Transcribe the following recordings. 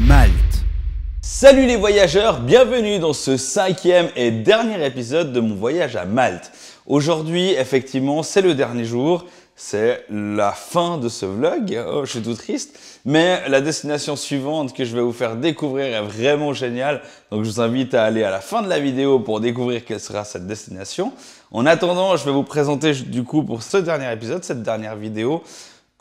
Malte. Salut les voyageurs, bienvenue dans ce 5e et dernier épisode de mon voyage à Malte. Aujourd'hui, effectivement, c'est le dernier jour, c'est la fin de ce vlog. Oh, je suis tout triste, mais la destination suivante que je vais vous faire découvrir est vraiment géniale. Donc je vous invite à aller à la fin de la vidéo pour découvrir quelle sera cette destination. En attendant, je vais vous présenter du coup pour ce dernier épisode, cette dernière vidéo,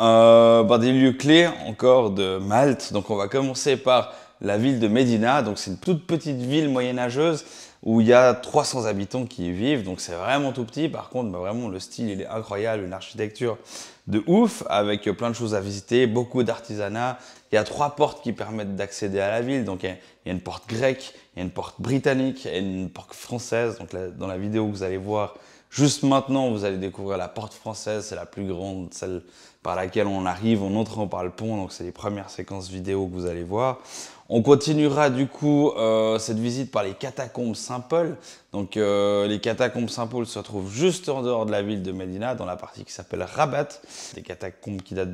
des lieux clés encore de Malte. Donc on va commencer par la ville de Médina. Donc c'est une toute petite ville moyenâgeuse où il y a 300 habitants qui y vivent. Donc c'est vraiment tout petit. Par contre, vraiment le style il est incroyable, une architecture de ouf avec plein de choses à visiter, beaucoup d'artisanat. Il y a 3 portes qui permettent d'accéder à la ville. Donc il y a une porte grecque, il y a une porte britannique et une porte française. Donc là, dans la vidéo que vous allez voir juste maintenant, vous allez découvrir la porte française. C'est la plus grande, celle par laquelle on arrive en entrant par le pont. Donc c'est les premières séquences vidéo que vous allez voir. On continuera du coup cette visite par les catacombes Saint-Paul. Donc les catacombes Saint-Paul se trouvent juste en dehors de la ville de Médina, dans la partie qui s'appelle Rabat. Des catacombes qui datent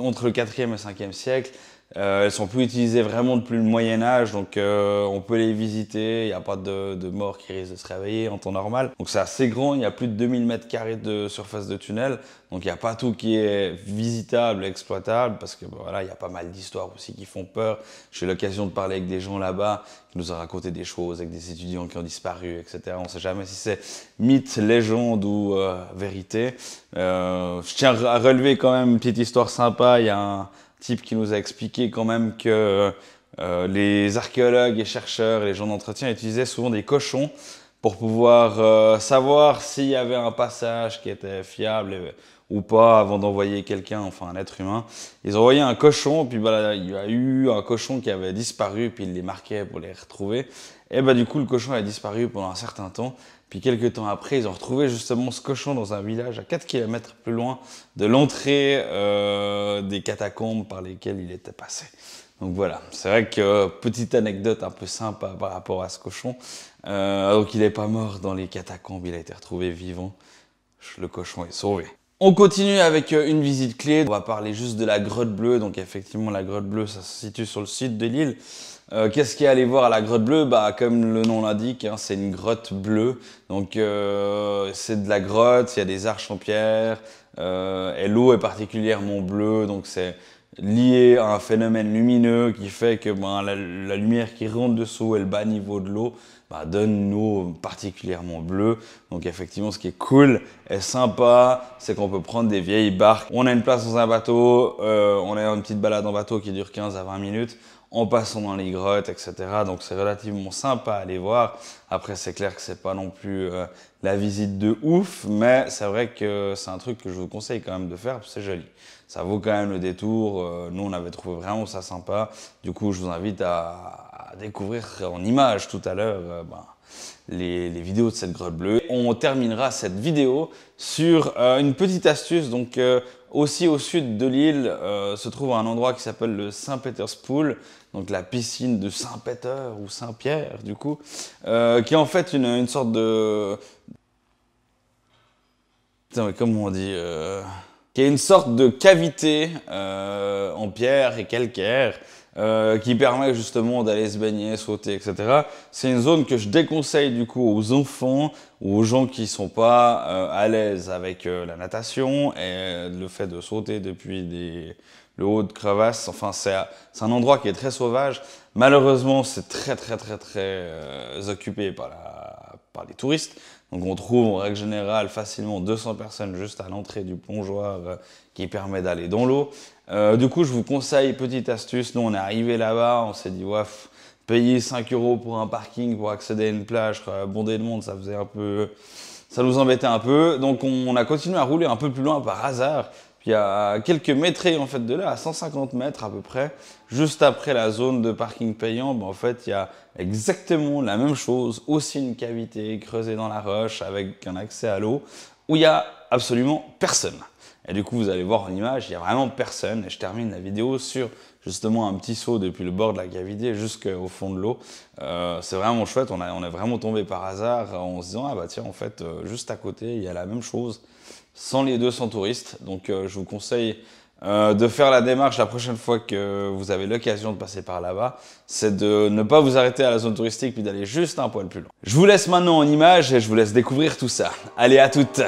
entre le 4e et 5e siècle. Elles sont plus utilisées vraiment depuis le Moyen-Âge, donc on peut les visiter, il n'y a pas de mort qui risque de se réveiller en temps normal. Donc c'est assez grand, il y a plus de 2000 m² de surface de tunnel, donc il n'y a pas tout qui est visitable, exploitable, parce que voilà, il y a pas mal d'histoires aussi qui font peur. J'ai eu l'occasion de parler avec des gens là-bas, qui nous ont raconté des choses, avec des étudiants qui ont disparu, etc. On ne sait jamais si c'est mythe, légende ou vérité. Je tiens à relever quand même une petite histoire sympa, il y a un type qui nous a expliqué quand même que les archéologues et chercheurs et les gens d'entretien utilisaient souvent des cochons pour pouvoir savoir s'il y avait un passage qui était fiable ou pas avant d'envoyer quelqu'un, enfin un être humain. Ils ont envoyé un cochon, puis il y a eu un cochon qui avait disparu, puis ils les marquaient pour les retrouver. Et du coup, le cochon a disparu pendant un certain temps. Puis quelques temps après, ils ont retrouvé justement ce cochon dans un village à 4 km plus loin de l'entrée des catacombes par lesquelles il était passé. Donc voilà, c'est vrai que petite anecdote un peu sympa par rapport à ce cochon. Donc il n'est pas mort dans les catacombes, il a été retrouvé vivant. Le cochon est sauvé. On continue avec une visite clé. On va parler juste de la Grotte Bleue. Donc effectivement, la Grotte Bleue, ça se situe sur le sud de l'île. Qu'est-ce qu'il y a à aller voir à la Grotte Bleue? Comme le nom l'indique, hein, c'est une grotte bleue. Donc c'est de la grotte, il y a des arches en pierre, et l'eau est particulièrement bleue. Donc c'est lié à un phénomène lumineux qui fait que la lumière qui rentre dessous et le bas niveau de l'eau donne une eau particulièrement bleue. Donc effectivement, ce qui est cool et sympa, c'est qu'on peut prendre des vieilles barques. On a une place dans un bateau, on a une petite balade en bateau qui dure 15 à 20 minutes. En passant dans les grottes, etc. Donc c'est relativement sympa à aller voir. Après, c'est clair que c'est pas non plus la visite de ouf, mais c'est vrai que c'est un truc que je vous conseille quand même de faire, parce que c'est joli. Ça vaut quand même le détour. Nous, on avait trouvé vraiment ça sympa. Du coup, je vous invite à découvrir en images tout à l'heure les vidéos de cette grotte bleue. On terminera cette vidéo sur une petite astuce. Donc aussi au sud de l'île se trouve un endroit qui s'appelle le Saint-Peterspool, donc la piscine de Saint-Peter ou Saint-Pierre du coup, qui est en fait une sorte de... Putain, mais comment on dit qui est une sorte de cavité en pierre et calcaire qui permet justement d'aller se baigner, sauter, etc. C'est une zone que je déconseille du coup aux enfants ou aux gens qui sont pas à l'aise avec la natation et le fait de sauter depuis le haut de crevasse. Enfin, c'est un endroit qui est très sauvage. Malheureusement, c'est très occupé par les touristes. Donc on trouve en règle générale facilement 200 personnes juste à l'entrée du plongeoir qui permet d'aller dans l'eau. Du coup, je vous conseille, petite astuce, nous on est arrivé là-bas, on s'est dit ouais, payer 5 € pour un parking pour accéder à une plage bondée de monde, ça nous embêtait un peu. Donc on a continué à rouler un peu plus loin par hasard. Puis à quelques mètres en fait de là, à 150 mètres à peu près, juste après la zone de parking payant, en fait il y a exactement la même chose, aussi une cavité creusée dans la roche avec un accès à l'eau, où il n'y a absolument personne. Et du coup vous allez voir en image, il n'y a vraiment personne. Et je termine la vidéo sur justement un petit saut depuis le bord de la cavité jusqu'au fond de l'eau. C'est vraiment chouette, on est vraiment tombé par hasard en se disant ah bah tiens en fait juste à côté il y a la même chose. Sans les 200 touristes, donc je vous conseille de faire la démarche la prochaine fois que vous avez l'occasion de passer par là-bas, c'est de ne pas vous arrêter à la zone touristique puis d'aller juste un poil plus loin. Je vous laisse maintenant en images et je vous laisse découvrir tout ça. Allez, à toutes!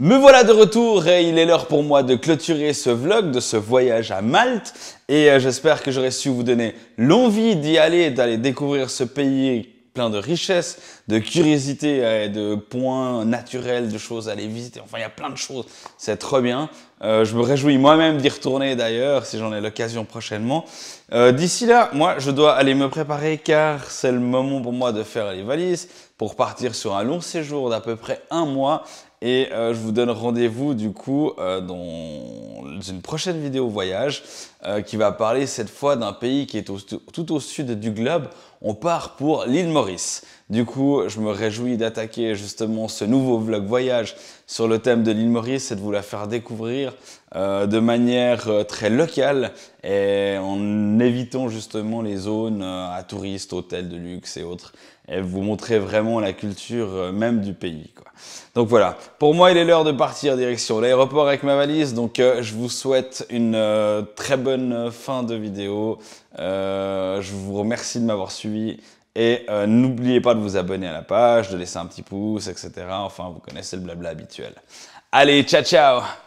Me voilà de retour et il est l'heure pour moi de clôturer ce vlog de ce voyage à Malte et j'espère que j'aurai su vous donner l'envie d'y aller et d'aller découvrir ce pays plein de richesses, de curiosités et de points naturels, de choses à aller visiter. Enfin, il y a plein de choses. C'est trop bien. Je me réjouis moi-même d'y retourner d'ailleurs, si j'en ai l'occasion prochainement. D'ici là, moi, je dois aller me préparer car c'est le moment pour moi de faire les valises pour partir sur un long séjour d'à peu près 1 mois. Et je vous donne rendez-vous du coup dans une prochaine vidéo voyage qui va parler cette fois d'un pays qui est tout au sud du globe. On part pour l'île Maurice. Du coup, je me réjouis d'attaquer justement ce nouveau vlog voyage sur le thème de l'île Maurice et de vous la faire découvrir de manière très locale et en évitant justement les zones à touristes, hôtels de luxe et autres. Et vous montrer vraiment la culture même du pays, quoi. Donc voilà, pour moi il est l'heure de partir direction l'aéroport avec ma valise, donc je vous souhaite une très bonne fin de vidéo, je vous remercie de m'avoir suivi et n'oubliez pas de vous abonner à la page, de laisser un petit pouce, etc. Enfin vous connaissez le blabla habituel. Allez, ciao ciao!